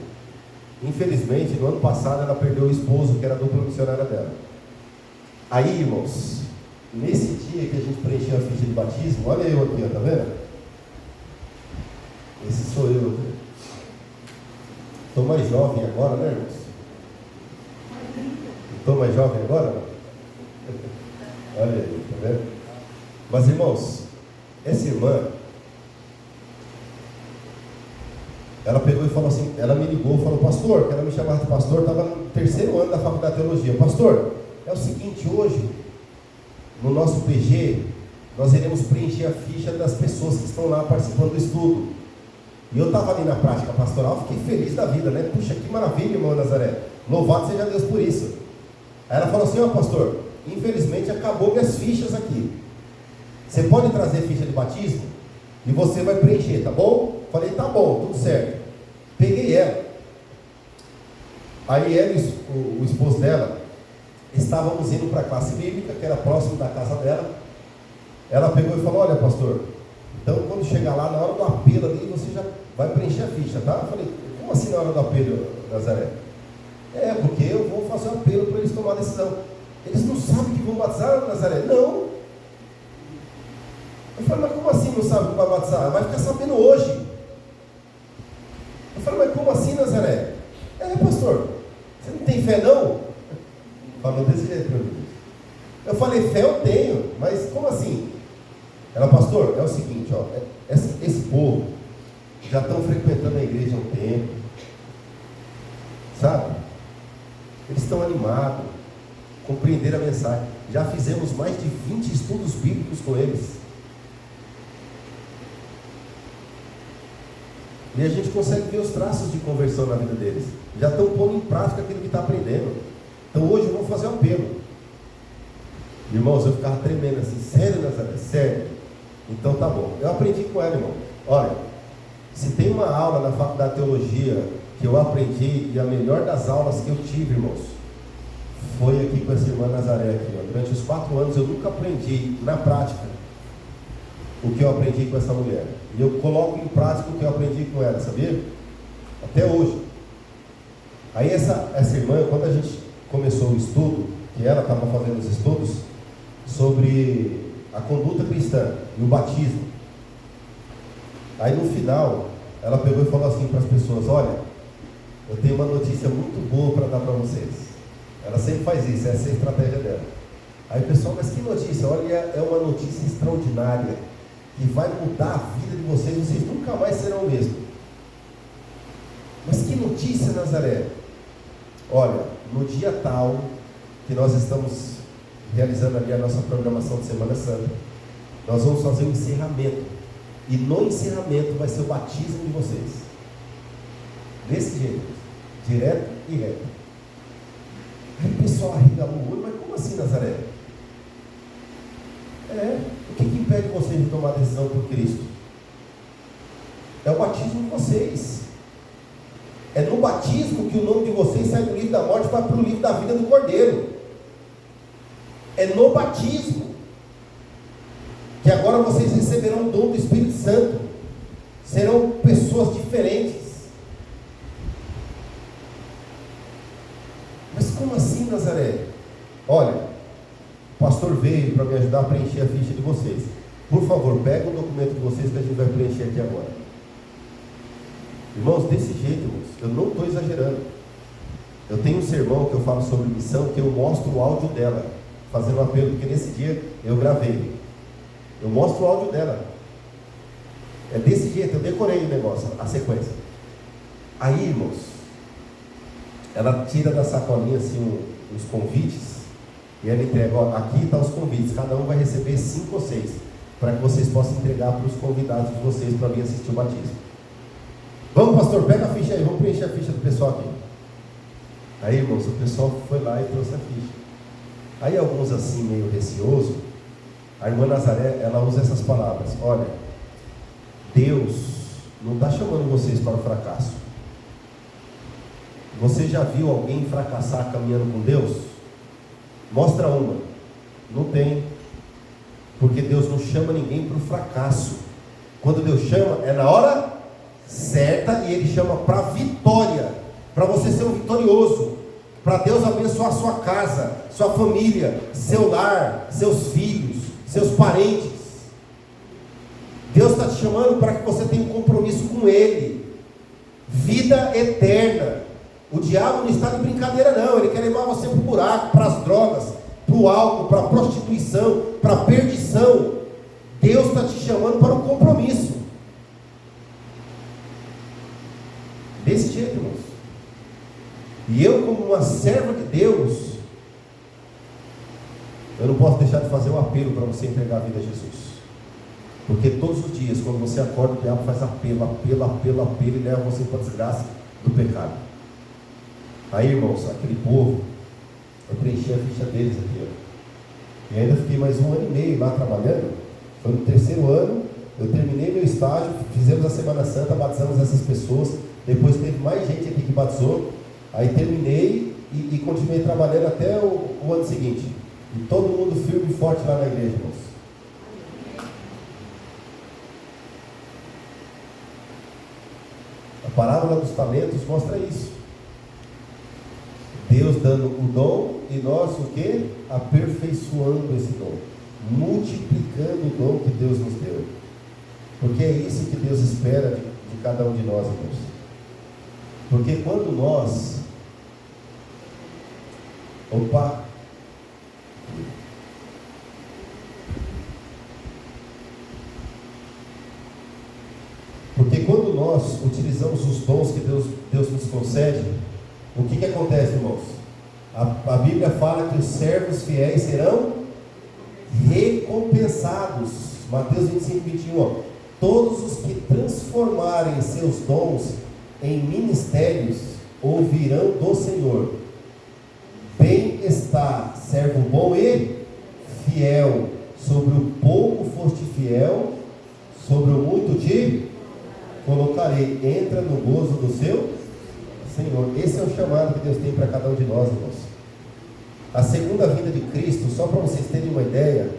Infelizmente, no ano passado ela perdeu o esposo, que era a dupla missionária dela. Aí, irmãos, nesse dia que a gente preencheu a ficha de batismo, olha eu aqui, ó, tá vendo? Esse sou eu aqui. Estou mais jovem agora, né, irmãos? Estou mais jovem agora? Olha aí, tá vendo? Mas, irmãos, essa irmã, ela pegou e falou assim, ela me ligou e falou, pastor, que ela me chamava de pastor, estava no 3º ano da faculdade de teologia. Pastor, é o seguinte, hoje, no nosso PG, nós iremos preencher a ficha das pessoas que estão lá participando do estudo. E eu estava ali na prática pastoral, fiquei feliz da vida, né? Puxa, que maravilha, irmã Nazaré. Louvado seja Deus por isso. Aí ela falou assim, ó pastor, infelizmente acabou minhas fichas aqui. Você pode trazer ficha de batismo? E você vai preencher, tá bom? Falei, tá bom, tudo certo. Peguei ela. Aí ela e o esposo dela estávamos indo para a classe bíblica, que era próximo da casa dela. Ela pegou e falou, olha pastor, então quando chegar lá, na hora do apelo ali, você já vai preencher a ficha, tá? Eu falei, como assim na hora do apelo, Nazaré? Porque eu vou fazer um apelo para eles tomarem a decisão. Eles não sabem que vão batizar, Nazaré? Não. Eu falei, mas como assim não sabe que vai batizar? Vai ficar sabendo hoje. Eu falei, mas como assim, Nazaré? Pastor, você não tem fé não? Falou desse jeito para mim. Eu falei, fé eu tenho, mas como assim? Ela, pastor, é o seguinte, ó, esse povo já estão frequentando a igreja há um tempo, sabe? Eles estão animados, compreenderam a mensagem. Já fizemos mais de 20 estudos bíblicos com eles. E a gente consegue ver os traços de conversão na vida deles. Já estão pondo em prática aquilo que está aprendendo. Então hoje eu vou fazer um apelo. Irmãos, eu ficava tremendo assim, sério, Nazaré? Sério. Então tá bom. Eu aprendi com ela, irmão. Olha, se tem uma aula na faculdade de teologia que eu aprendi, e a melhor das aulas que eu tive, irmãos, foi aqui com essa irmã Nazaré aqui, ó. Durante os 4 anos eu nunca aprendi na prática o que eu aprendi com essa mulher. E eu coloco em prática o que eu aprendi com ela, sabia? Até hoje. Aí essa irmã, quando a gente começou o estudo, que ela estava fazendo os estudos sobre a conduta cristã e o batismo. Aí no final, ela pegou e falou assim para as pessoas, olha, eu tenho uma notícia muito boa para dar para vocês. Ela sempre faz isso, essa é a estratégia dela. Aí o pessoal, mas que notícia? Olha, é uma notícia extraordinária, que vai mudar a vida de vocês, vocês nunca mais serão o mesmo. Mas que notícia, Nazaré? Olha, no dia tal que nós estamos realizando ali a nossa programação de Semana Santa, nós vamos fazer um encerramento, e no encerramento vai ser o batismo de vocês, desse jeito, direto e reto. Aí o pessoal arregalou o olho, mas como assim, Nazaré? O que impede vocês de tomar decisão por Cristo? É o batismo de vocês. É no batismo que o nome de vocês sai do livro da morte para o livro da vida do Cordeiro. É no batismo que agora vocês receberão o dom do Espírito Santo. Serão pessoas diferentes. Mas como assim, Nazaré? Olha, o pastor veio para me ajudar a preencher a ficha de vocês. Por favor, pega o documento de vocês que a gente vai preencher aqui agora. Irmãos, desse jeito, irmãos, eu não estou exagerando. Eu tenho um sermão que eu falo sobre missão, que eu mostro o áudio dela, fazendo um apelo, porque nesse dia eu gravei. Eu mostro o áudio dela. É desse jeito, eu decorei o negócio, a sequência. Aí, irmãos, ela tira da sacolinha assim uns convites, e ela entrega, ó, aqui estão os convites, cada um vai receber 5 ou 6, para que vocês possam entregar para os convidados de vocês para vir assistir o batismo. Vamos, pastor, pega a ficha aí, vamos preencher a ficha do pessoal aqui. Aí, irmãos, o pessoal foi lá e trouxe a ficha. Aí alguns assim, meio receoso, a irmã Nazaré, ela usa essas palavras: olha, Deus não está chamando vocês para o fracasso. Você já viu alguém fracassar caminhando com Deus? Mostra uma. Não tem. Porque Deus não chama ninguém para o fracasso. Quando Deus chama, é na hora certa, e Ele chama para vitória, para você ser um vitorioso, para Deus abençoar sua casa, sua família, seu lar, seus filhos, seus parentes. Deus está te chamando para que você tenha um compromisso com Ele, vida eterna. O diabo não está de brincadeira não, ele quer levar você para o buraco, para as drogas, para o álcool, para a prostituição, para a perdição. Deus está te chamando para um compromisso. Desse jeito, irmãos. E eu, como uma serva de Deus, eu não posso deixar de fazer um apelo para você entregar a vida a Jesus. Porque todos os dias, quando você acorda, o diabo faz apelo e leva você para a desgraça do pecado. Aí, irmãos, aquele povo, eu preenchi a ficha deles aqui, ó. E ainda fiquei mais 1 ano e meio lá trabalhando. Foi no 3º ano, eu terminei meu estágio, fizemos a Semana Santa, batizamos essas pessoas. Depois teve mais gente aqui que batizou. Aí terminei e continuei trabalhando até o ano seguinte. E todo mundo firme e forte lá na igreja, irmãos. A parábola dos talentos mostra isso. Deus dando o dom e nós o quê? Aperfeiçoando esse dom, multiplicando o dom que Deus nos deu. Porque é isso que Deus espera de cada um de nós, irmãos. Porque quando nós Porque quando nós utilizamos os dons que Deus nos concede, o que acontece, irmãos? A Bíblia fala que os servos fiéis serão recompensados. Mateus 25, 21, ó. Todos os que transformarem seus dons em ministérios ouvirão do Senhor: bem está, servo bom e fiel, sobre o pouco foste fiel, sobre o muito te colocarei, entra no gozo do seu Senhor. Esse é o chamado que Deus tem para cada um de nós, irmãos. A segunda vinda de Cristo, só para vocês terem uma ideia,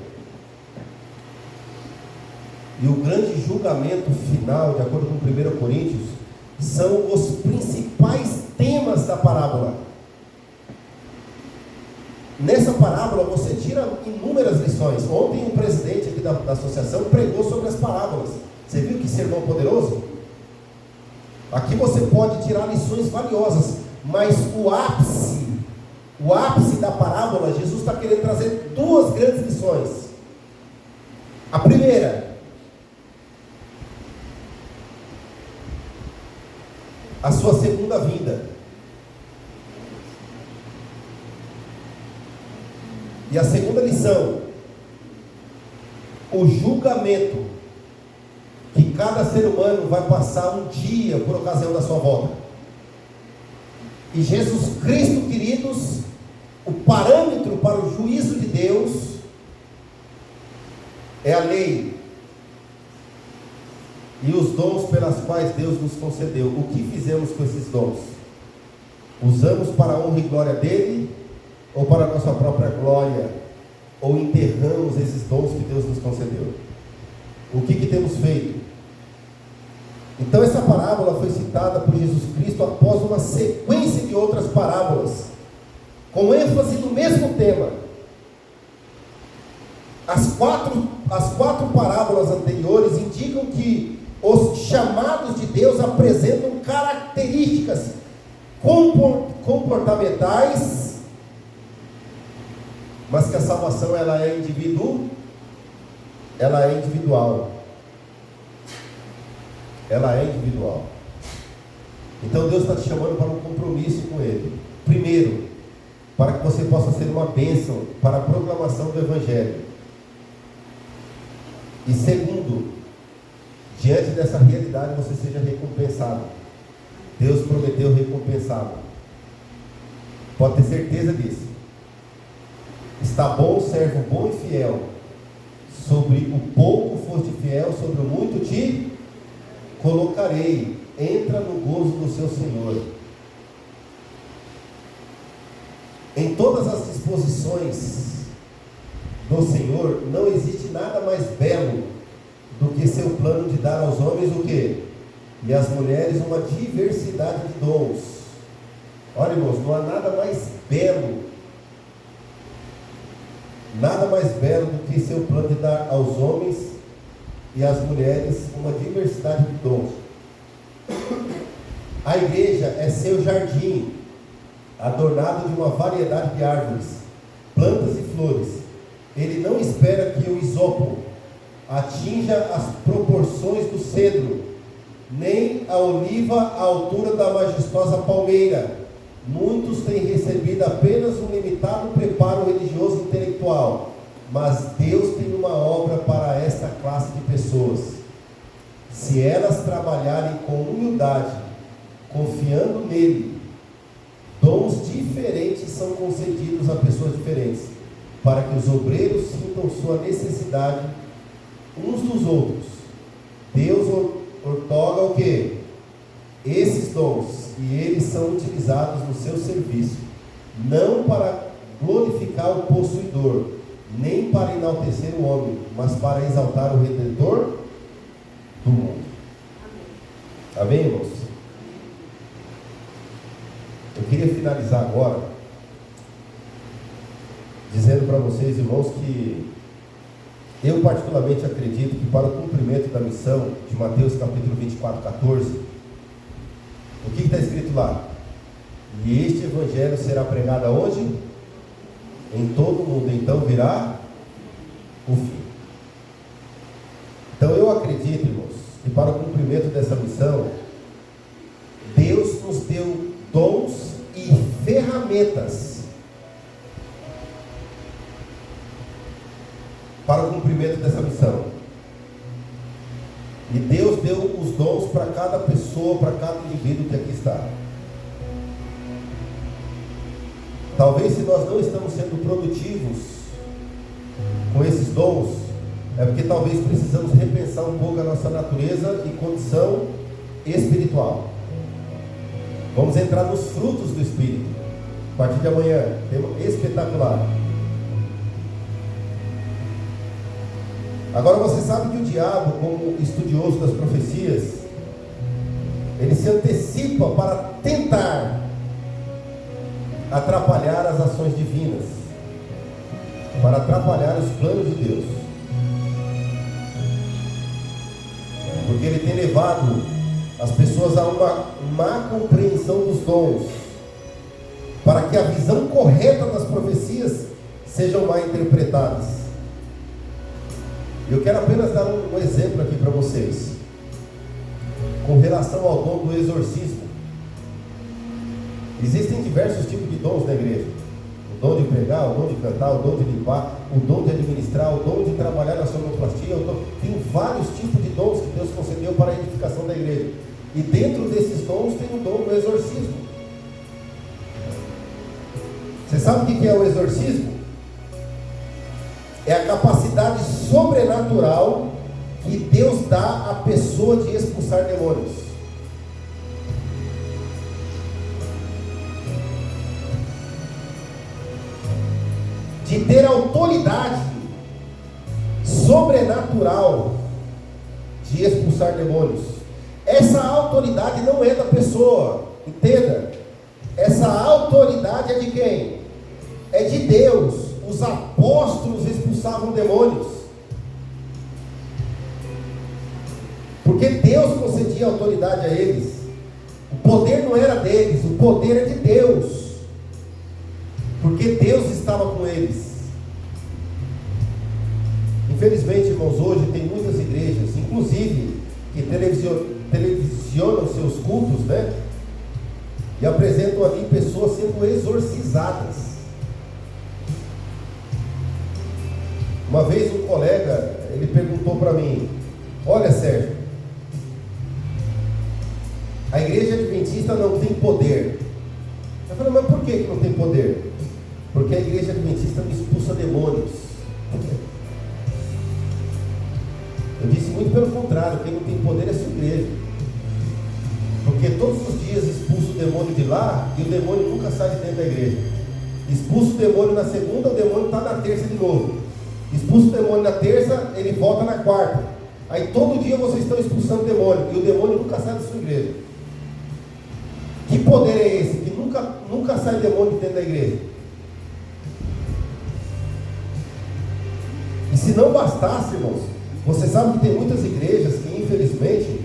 e o grande julgamento final, de acordo com 1 Coríntios, são os principais temas da parábola. Nessa parábola você tira inúmeras lições. Ontem o presidente aqui da associação pregou sobre as parábolas. Você viu que sermão poderoso? Aqui você pode tirar lições valiosas, mas o ápice da parábola, Jesus está querendo trazer 2 grandes lições. A primeira: a sua segunda vinda. E a segunda lição: o julgamento que cada ser humano vai passar um dia por ocasião da sua volta. E Jesus Cristo, queridos, o parâmetro para o juízo de Deus é a lei e os dons pelas quais Deus nos concedeu. O que fizemos com esses dons? Usamos para a honra e glória dele ou para a nossa própria glória? Ou enterramos esses dons que Deus nos concedeu? O que temos feito? Então essa parábola foi citada por Jesus Cristo após uma sequência de outras parábolas, com ênfase no mesmo tema. As quatro parábolas anteriores indicam que os chamados de Deus apresentam características comportamentais, mas que a salvação ela é individual. Ela é individual. Então Deus está te chamando para um compromisso com Ele. Primeiro, para que você possa ser uma bênção para a proclamação do Evangelho. E segundo, diante dessa realidade você seja recompensado. Deus prometeu recompensá-lo. Pode ter certeza disso. Está bom, servo bom e fiel. Sobre o pouco foste fiel, sobre o muito te colocarei. Entra no gozo do seu Senhor. Em todas as disposições do Senhor, não existe nada mais belo do que seu plano de dar aos homens o quê? E às mulheres uma diversidade de dons. Olha, irmãos, não há nada mais belo do que seu plano de dar aos homens e às mulheres uma diversidade de dons. A igreja é seu jardim, adornado de uma variedade de árvores, plantas e flores. Ele não espera que o isopo atinja as proporções do cedro, nem a oliva à altura da majestosa palmeira. Muitos têm recebido apenas um limitado preparo religioso e intelectual, mas Deus tem uma obra para esta classe de pessoas. Se elas trabalharem com humildade, confiando nele, dons diferentes são concedidos a pessoas diferentes, para que os obreiros sintam sua necessidade uns dos outros. Deus outorga o quê? Esses dons, e eles são utilizados no seu serviço, não para glorificar o possuidor, nem para enaltecer o homem, mas para exaltar o Redentor do mundo. Amém, irmãos? Eu queria finalizar agora dizendo para vocês, irmãos, que eu particularmente acredito que para o cumprimento da missão de Mateus capítulo 24, 14, o que está escrito lá? E este evangelho será pregado aonde? Em todo o mundo, então virá o fim. Então eu acredito, irmãos, que para o cumprimento dessa missão, Deus nos deu dons e ferramentas para o cumprimento dessa missão. E Deus deu os dons para cada pessoa, para cada indivíduo que aqui está. Talvez se nós não estamos sendo produtivos com esses dons, é porque talvez precisamos repensar um pouco a nossa natureza e condição espiritual. Vamos entrar nos frutos do Espírito. A partir de amanhã, tema espetacular. Agora você sabe que o diabo, como estudioso das profecias, ele se antecipa para tentar atrapalhar as ações divinas, para atrapalhar os planos de Deus, porque ele tem levado as pessoas a uma má compreensão dos dons, para que a visão correta das profecias sejam mal interpretadas. Eu quero apenas dar um exemplo aqui para vocês, com relação ao dom do exorcismo. Existem diversos tipos de dons na igreja: o dom de pregar, o dom de cantar, o dom de limpar, o dom de administrar, o dom de trabalhar na sonoplastia. Tem vários tipos de dons que Deus concedeu para a edificação da igreja, e dentro desses dons tem o dom do exorcismo. Você sabe o que é o exorcismo? é a capacidade sobrenatural que Deus dá à pessoa de expulsar demônios. De ter autoridade sobrenatural de expulsar demônios. Essa autoridade não é da pessoa, entenda. Essa autoridade é de quem? É de Deus. Os apóstolos expulsavam demônios, porque Deus concedia autoridade a eles. O poder não era deles, o poder é de Deus, porque Deus estava com eles. Infelizmente, irmãos, hoje tem muitas igrejas, inclusive, que televisionam seus cultos, né? E apresentam ali pessoas sendo exorcizadas. Uma vez um colega, ele perguntou para mim: olha, Sérgio, a igreja adventista não tem poder. Eu falei: mas por que não tem poder? Porque a igreja adventista não expulsa demônios. Eu disse: muito pelo contrário, quem não tem poder é a sua igreja. Porque todos os dias expulsa o demônio de lá e o demônio nunca sai de dentro da igreja. Expulsa o demônio na segunda, o demônio está na terça de novo. Expulsa o demônio na terça, ele volta na quarta. Aí todo dia vocês estão expulsando o demônio e o demônio nunca sai da sua igreja. Que poder é esse? Que nunca sai demônio de dentro da igreja. E se não bastasse, irmãos, você sabe que tem muitas igrejas que, infelizmente,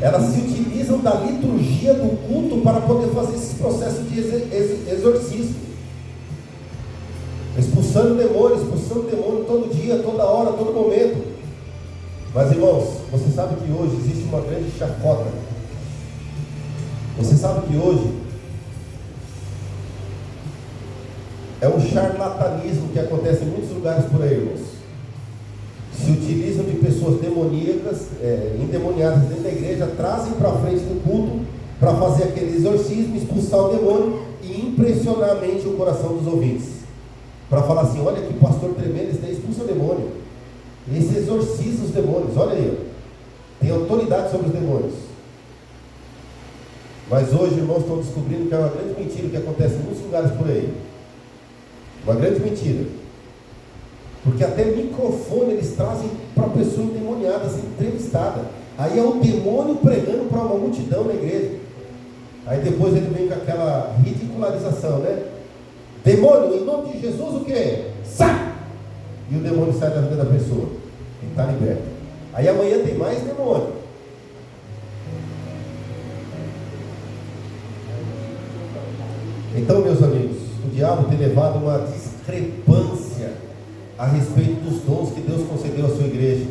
elas se utilizam da liturgia do culto para poder fazer esse processo de exorcismo, expulsando demônio todo dia, toda hora, todo momento. Mas, irmãos, você sabe que hoje existe uma grande chacota. Você sabe que hoje é um charlatanismo que acontece em muitos lugares por aí, irmãos. Se utilizam de pessoas demoníacas, endemoniadas dentro da igreja, trazem para frente do culto para fazer aquele exorcismo, expulsar o demônio e impressionar a mente e o coração dos ouvintes, para falar assim: olha que pastor tremendo, esse daí expulsa o demônio, esse exorciza os demônios, olha aí, tem autoridade sobre os demônios. Mas hoje, irmãos, estão descobrindo que é uma grande mentira que acontece em muitos lugares por aí. Uma grande mentira. Porque até microfone eles trazem para a pessoa endemoniada, ser entrevistada. Aí é o demônio pregando para uma multidão na igreja. Aí depois ele vem com aquela ridicularização, né? Demônio, em nome de Jesus, o quê? Sai! E o demônio sai da vida da pessoa. Ele está liberto. Aí amanhã tem mais demônio. Então, meus amigos, o diabo tem levado uma discrepância a respeito dos dons que Deus concedeu à sua igreja.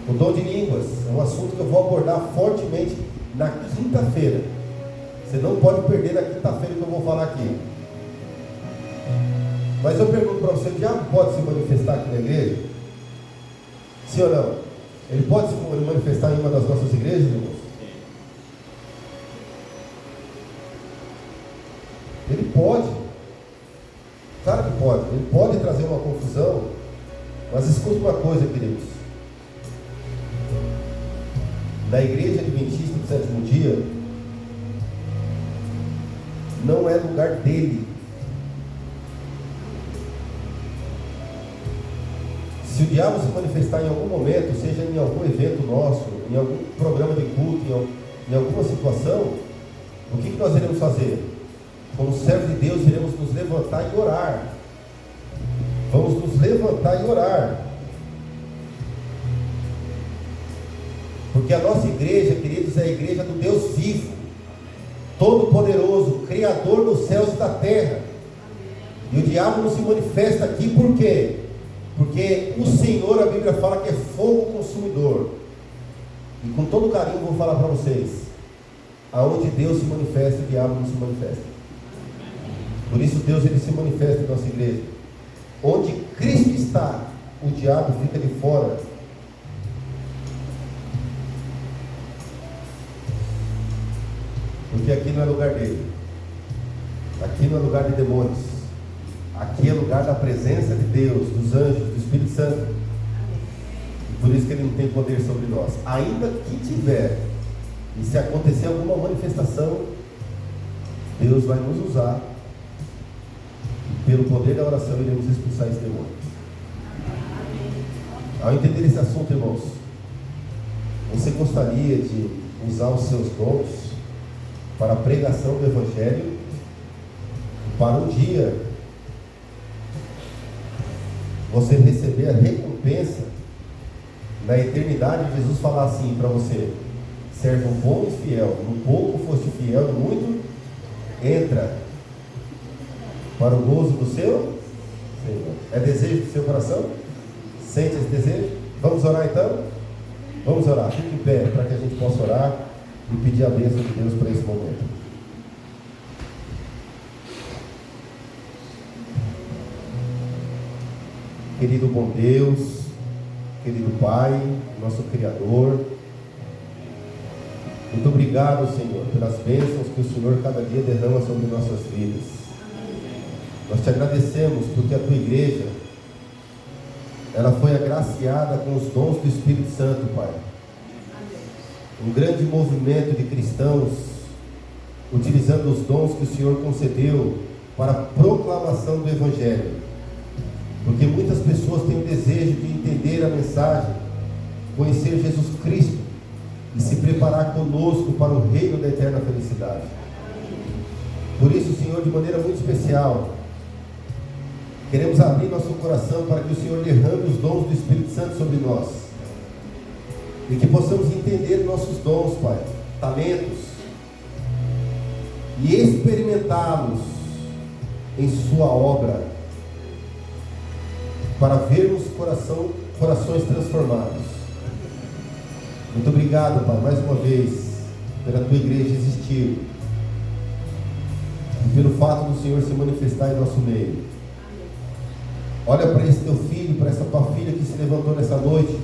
O dom de línguas é um assunto que eu vou abordar fortemente na quinta-feira. Você não pode perder na quinta-feira que eu vou falar aqui. Mas eu pergunto para você: o diabo pode se manifestar aqui na igreja? Sim ou não? Ele pode se manifestar em uma das nossas igrejas, irmãos? Ele pode. Claro que pode. Ele pode trazer uma confusão. Mas escuta uma coisa, queridos. Na igreja adventista do sétimo dia, não é lugar dele. Se o diabo se manifestar em algum momento, seja em algum evento nosso, em algum programa de culto, em alguma situação, o que nós iremos fazer? Como servos de Deus, iremos nos levantar e orar. Vamos nos levantar e orar. Porque a nossa igreja, queridos, é a igreja do Deus vivo, todo-poderoso, Criador dos céus e da terra. E o diabo não se manifesta aqui por quê? Porque o Senhor, a Bíblia fala que é fogo consumidor. E com todo carinho vou falar para vocês: aonde Deus se manifesta, o diabo não se manifesta. Por isso Deus, ele se manifesta em nossa igreja. Onde Cristo está, o diabo fica de fora. Porque aqui não é lugar dele. Aqui não é lugar de demônios. Aqui é lugar da presença de Deus, dos anjos, do Espírito Santo. E por isso que ele não tem poder sobre nós. Ainda que tiver, e se acontecer alguma manifestação, Deus vai nos usar. E pelo poder da oração iremos expulsar esse demônio. Ao entender esse assunto, irmãos, você gostaria de usar os seus dons para a pregação do Evangelho, para um dia você receber a recompensa na eternidade, Jesus falar assim para você: servo bom e fiel, no pouco foste fiel, no muito entra para o gozo do seu Senhor. É desejo do seu coração? Sente esse desejo? Vamos orar então? Vamos orar, fique em pé para que a gente possa orar e pedir a bênção de Deus para esse momento. Querido bom Deus, querido Pai, nosso Criador, muito obrigado, Senhor, pelas bênçãos que o Senhor cada dia derrama sobre nossas vidas. Nós te agradecemos porque a tua igreja, ela foi agraciada com os dons do Espírito Santo, Pai. Um grande movimento de cristãos utilizando os dons que o Senhor concedeu para a proclamação do Evangelho. Porque muitas pessoas têm o desejo de entender a mensagem, conhecer Jesus Cristo e se preparar conosco para o reino da eterna felicidade. Por isso, Senhor, de maneira muito especial, queremos abrir nosso coração para que o Senhor derrame os dons do Espírito Santo sobre nós. E que possamos entender nossos dons, Pai, talentos, e experimentá-los em sua obra, para vermos corações transformados. Muito obrigado, Pai, mais uma vez, pela tua igreja existir, e pelo fato do Senhor se manifestar em nosso meio. Olha para esse teu filho, para essa tua filha que se levantou nessa noite.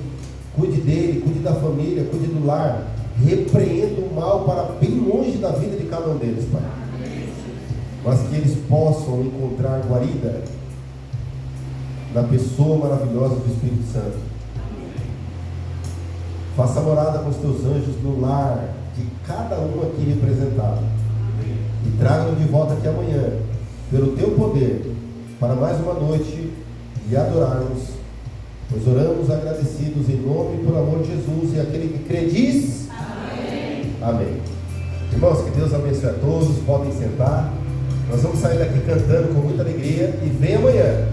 Cuide dele, cuide da família, cuide do lar. Repreenda o mal para bem longe da vida de cada um deles, Pai. Mas que eles possam encontrar guarida na pessoa maravilhosa do Espírito Santo. Faça morada com os teus anjos no lar de cada um aqui representado. E traga-nos de volta aqui amanhã, pelo teu poder, para mais uma noite e adorarmos. Nós oramos agradecidos em nome e por amor de Jesus, e aquele que crê diz amém. Amém. Irmãos, que Deus abençoe a todos. Podem sentar. Nós vamos sair daqui cantando com muita alegria, e vem amanhã.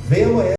Vem amanhã.